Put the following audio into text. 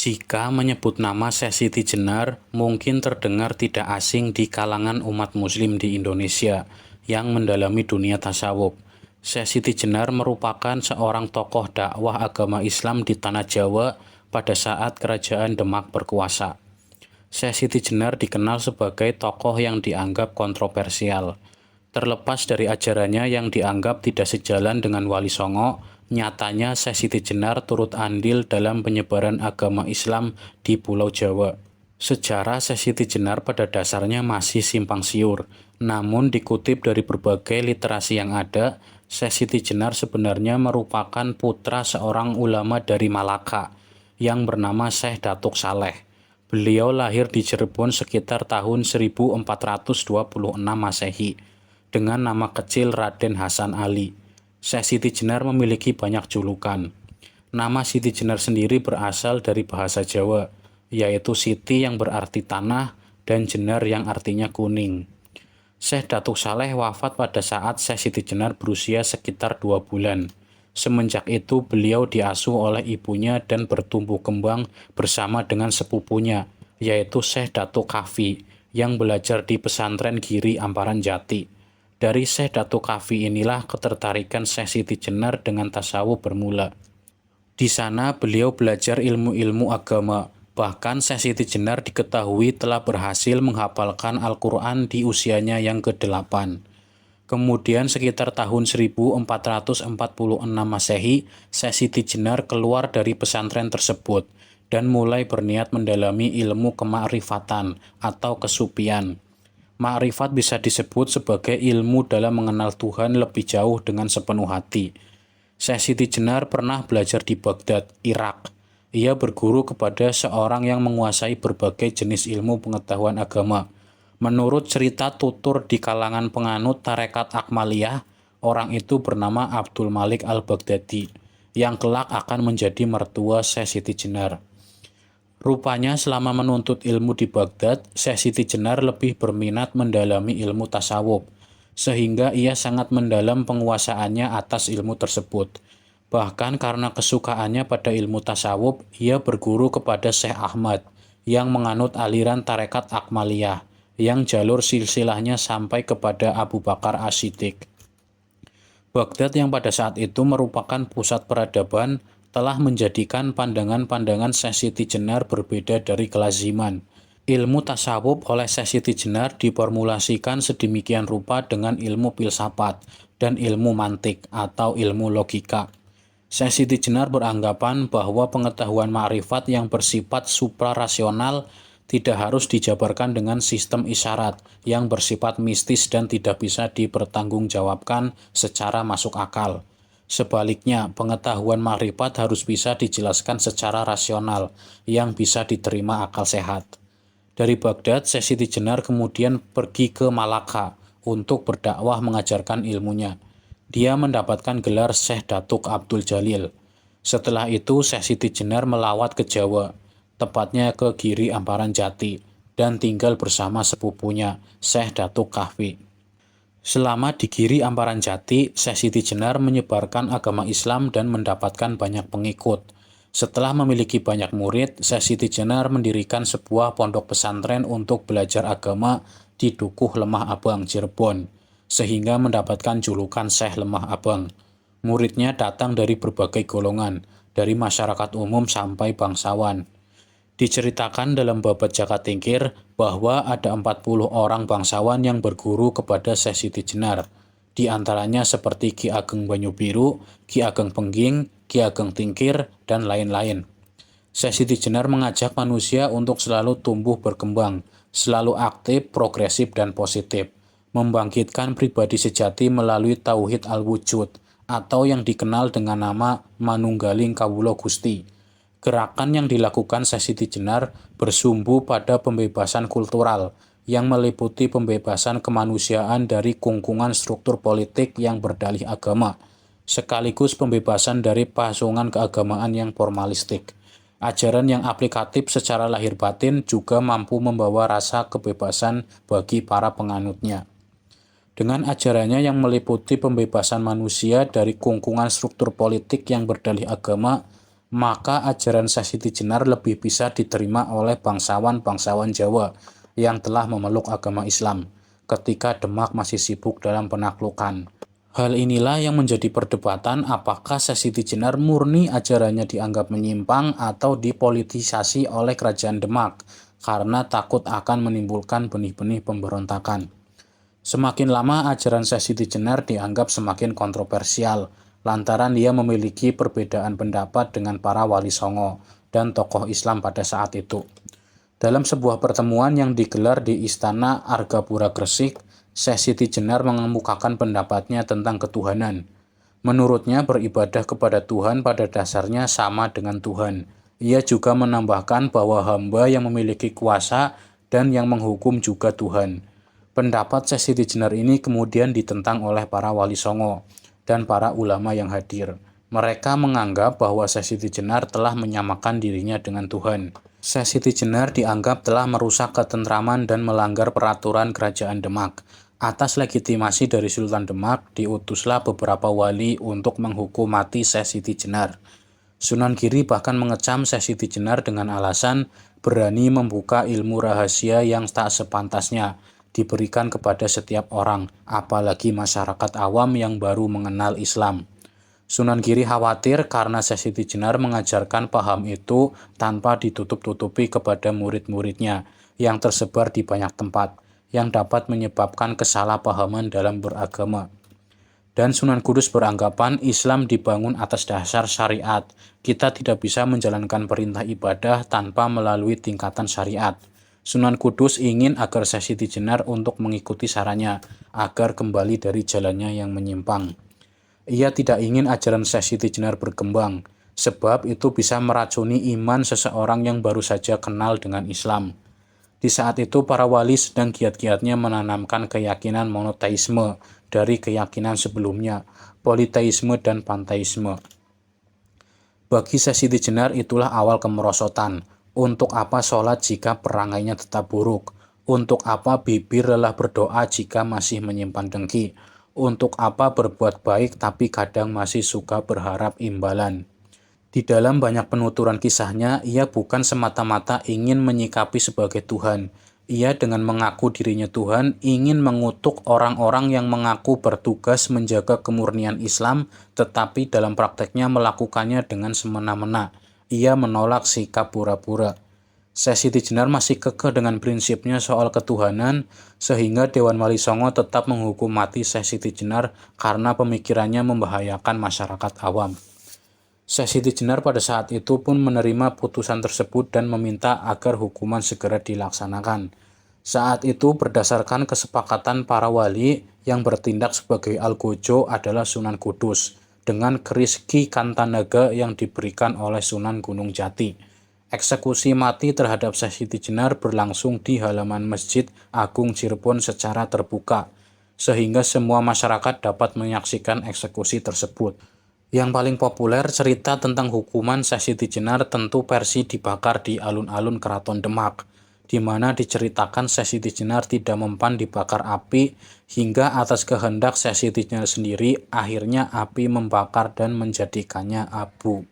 Jika menyebut nama Syekh Siti Jenar, mungkin terdengar tidak asing di kalangan umat muslim di Indonesia yang mendalami dunia tasawuf. Syekh Siti Jenar merupakan seorang tokoh dakwah agama Islam di Tanah Jawa pada saat Kerajaan Demak berkuasa. Syekh Siti Jenar dikenal sebagai tokoh yang dianggap kontroversial. Terlepas dari ajarannya yang dianggap tidak sejalan dengan Wali Songo, nyatanya Syekh Siti Jenar turut andil dalam penyebaran agama Islam di Pulau Jawa. Sejarah Syekh Siti Jenar pada dasarnya masih simpang siur, namun dikutip dari berbagai literasi yang ada, Syekh Siti Jenar sebenarnya merupakan putra seorang ulama dari Malaka yang bernama Syekh Datuk Saleh. Beliau lahir di Cirebon sekitar tahun 1426 Masehi dengan nama kecil Raden Hasan Ali. Syekh Siti Jenar memiliki banyak julukan. Nama Siti Jenar sendiri berasal dari bahasa Jawa, yaitu Siti yang berarti tanah dan Jenar yang artinya kuning. Syekh Datuk Saleh wafat pada saat Syekh Siti Jenar berusia sekitar 2 bulan. Semenjak itu beliau diasuh oleh ibunya dan bertumbuh kembang bersama dengan sepupunya, yaitu Syekh Datuk Kafi, yang belajar di pesantren Giri Amparan Jati. Dari Syekh Datuk Kafi inilah ketertarikan Syekh Siti Jenar dengan tasawuf bermula. Di sana beliau belajar ilmu-ilmu agama. Bahkan Syekh Siti Jenar diketahui telah berhasil menghafalkan Al-Quran di usianya yang ke-8. Kemudian sekitar tahun 1446 Masehi, Syekh Siti Jenar keluar dari pesantren tersebut dan mulai berniat mendalami ilmu kemakrifatan atau kesupian. Ma'rifat bisa disebut sebagai ilmu dalam mengenal Tuhan lebih jauh dengan sepenuh hati. Syekh Siti Jenar pernah belajar di Baghdad, Irak. Ia berguru kepada seorang yang menguasai berbagai jenis ilmu pengetahuan agama. Menurut cerita tutur di kalangan penganut tarekat Akmaliyah, orang itu bernama Abdul Malik Al-Baghdadi, yang kelak akan menjadi mertua Syekh Siti Jenar. Rupanya selama menuntut ilmu di Baghdad, Syekh Siti Jenar lebih berminat mendalami ilmu tasawuf, sehingga ia sangat mendalam penguasaannya atas ilmu tersebut. Bahkan karena kesukaannya pada ilmu tasawuf, ia berguru kepada Syekh Ahmad, yang menganut aliran tarekat Akmaliyah, yang jalur silsilahnya sampai kepada Abu Bakar As-Siddiq. Baghdad yang pada saat itu merupakan pusat peradaban, telah menjadikan pandangan-pandangan Syekh Siti Jenar berbeda dari kelaziman. Ilmu tasawuf oleh Syekh Siti Jenar diformulasikan sedemikian rupa dengan ilmu filsafat dan ilmu mantik atau ilmu logika. Syekh Siti Jenar beranggapan bahwa pengetahuan ma'rifat yang bersifat suprarasional tidak harus dijabarkan dengan sistem isyarat yang bersifat mistis dan tidak bisa dipertanggungjawabkan secara masuk akal. Sebaliknya, pengetahuan ma'rifat harus bisa dijelaskan secara rasional yang bisa diterima akal sehat. Dari Baghdad, Syekh Siti Jenar kemudian pergi ke Malaka untuk berdakwah mengajarkan ilmunya. Dia mendapatkan gelar Syekh Datuk Abdul Jalil. Setelah itu, Syekh Siti Jenar melawat ke Jawa, tepatnya ke Giri Amparan Jati, dan tinggal bersama sepupunya, Syekh Datuk Kahfi. Selama di Giri Amparan Jati, Syekh Siti Jenar menyebarkan agama Islam dan mendapatkan banyak pengikut. Setelah memiliki banyak murid, Syekh Siti Jenar mendirikan sebuah pondok pesantren untuk belajar agama di Dukuh Lemah Abang, Cirebon, sehingga mendapatkan julukan Syekh Lemah Abang. Muridnya datang dari berbagai golongan, dari masyarakat umum sampai bangsawan. Diceritakan dalam Babat Jaka Tingkir bahwa ada 40 orang bangsawan yang berguru kepada Syekh Siti Jenar. Di antaranya seperti Ki Ageng Banyu-Biru, Ki Ageng Pengging, Ki Ageng Tingkir, dan lain-lain. Syekh Siti Jenar mengajak manusia untuk selalu tumbuh berkembang, selalu aktif, progresif, dan positif. Membangkitkan pribadi sejati melalui Tauhid Al-Wujud, atau yang dikenal dengan nama Manunggaling Kawula Gusti. Gerakan yang dilakukan Syekh Siti Jenar bersumbu pada pembebasan kultural yang meliputi pembebasan kemanusiaan dari kungkungan struktur politik yang berdalih agama, sekaligus pembebasan dari pasungan keagamaan yang formalistik. Ajaran yang aplikatif secara lahir batin juga mampu membawa rasa kebebasan bagi para penganutnya. Dengan ajarannya yang meliputi pembebasan manusia dari kungkungan struktur politik yang berdalih agama, maka ajaran Syekh Siti Jenar lebih bisa diterima oleh bangsawan-bangsawan Jawa yang telah memeluk agama Islam ketika Demak masih sibuk dalam penaklukan. Hal inilah yang menjadi perdebatan apakah Syekh Siti Jenar murni ajarannya dianggap menyimpang atau dipolitisasi oleh kerajaan Demak karena takut akan menimbulkan benih-benih pemberontakan. Semakin lama ajaran Syekh Siti Jenar dianggap semakin kontroversial lantaran ia memiliki perbedaan pendapat dengan para wali songo dan tokoh Islam pada saat itu. Dalam sebuah pertemuan yang digelar di Istana Argapura Gresik, Syekh Siti Jenar mengemukakan pendapatnya tentang ketuhanan. Menurutnya beribadah kepada Tuhan pada dasarnya sama dengan Tuhan. Ia juga menambahkan bahwa hamba yang memiliki kuasa dan yang menghukum juga Tuhan. Pendapat Syekh Siti Jenar ini kemudian ditentang oleh para wali songo dan para ulama yang hadir. Mereka menganggap bahwa Syekh Siti Jenar telah menyamakan dirinya dengan Tuhan. Syekh Siti Jenar dianggap telah merusak ketentraman dan melanggar peraturan kerajaan Demak. Atas legitimasi dari Sultan Demak, diutuslah beberapa wali untuk menghukum mati Syekh Siti Jenar. Sunan Giri bahkan mengecam Syekh Siti Jenar dengan alasan berani membuka ilmu rahasia yang tak sepantasnya diberikan kepada setiap orang, apalagi masyarakat awam yang baru mengenal Islam. Sunan Giri khawatir karena Syekh Siti Jenar mengajarkan paham itu tanpa ditutup-tutupi kepada murid-muridnya yang tersebar di banyak tempat, yang dapat menyebabkan kesalahpahaman dalam beragama. Dan Sunan Kudus beranggapan Islam dibangun atas dasar syariat. Kita tidak bisa menjalankan perintah ibadah tanpa melalui tingkatan syariat. Sunan Kudus ingin agar Syekh Siti Jenar untuk mengikuti sarannya, agar kembali dari jalannya yang menyimpang. Ia tidak ingin ajaran Syekh Siti Jenar berkembang, sebab itu bisa meracuni iman seseorang yang baru saja kenal dengan Islam. Di saat itu para wali sedang giat-giatnya menanamkan keyakinan monoteisme dari keyakinan sebelumnya, politeisme dan panteisme. Bagi Syekh Siti Jenar itulah awal kemerosotan. Untuk apa sholat jika perangainya tetap buruk? Untuk apa bibir lelah berdoa jika masih menyimpan dengki? Untuk apa berbuat baik tapi kadang masih suka berharap imbalan? Di dalam banyak penuturan kisahnya, ia bukan semata-mata ingin menyikapi sebagai Tuhan. Ia dengan mengaku dirinya Tuhan, ingin mengutuk orang-orang yang mengaku bertugas menjaga kemurnian Islam, tetapi dalam prakteknya melakukannya dengan semena-mena. Ia menolak sikap pura-pura. Syekh Siti Jenar masih kekeh dengan prinsipnya soal ketuhanan, sehingga Dewan Wali Songo tetap menghukum mati Syekh Siti Jenar karena pemikirannya membahayakan masyarakat awam. Syekh Siti Jenar pada saat itu pun menerima putusan tersebut dan meminta agar hukuman segera dilaksanakan. Saat itu berdasarkan kesepakatan para wali yang bertindak sebagai algojo adalah Sunan Kudus dengan keris Ki Kantanaga yang diberikan oleh Sunan Gunung Jati. Eksekusi mati terhadap Syekh Siti Jenar berlangsung di halaman Masjid Agung Cirebon secara terbuka, sehingga semua masyarakat dapat menyaksikan eksekusi tersebut. Yang paling populer cerita tentang hukuman Syekh Siti Jenar tentu versi dibakar di alun-alun Keraton Demak, di mana diceritakan Syekh Siti Jenar tidak mempan dibakar api hingga atas kehendak Syekh Siti Jenar sendiri akhirnya api membakar dan menjadikannya abu.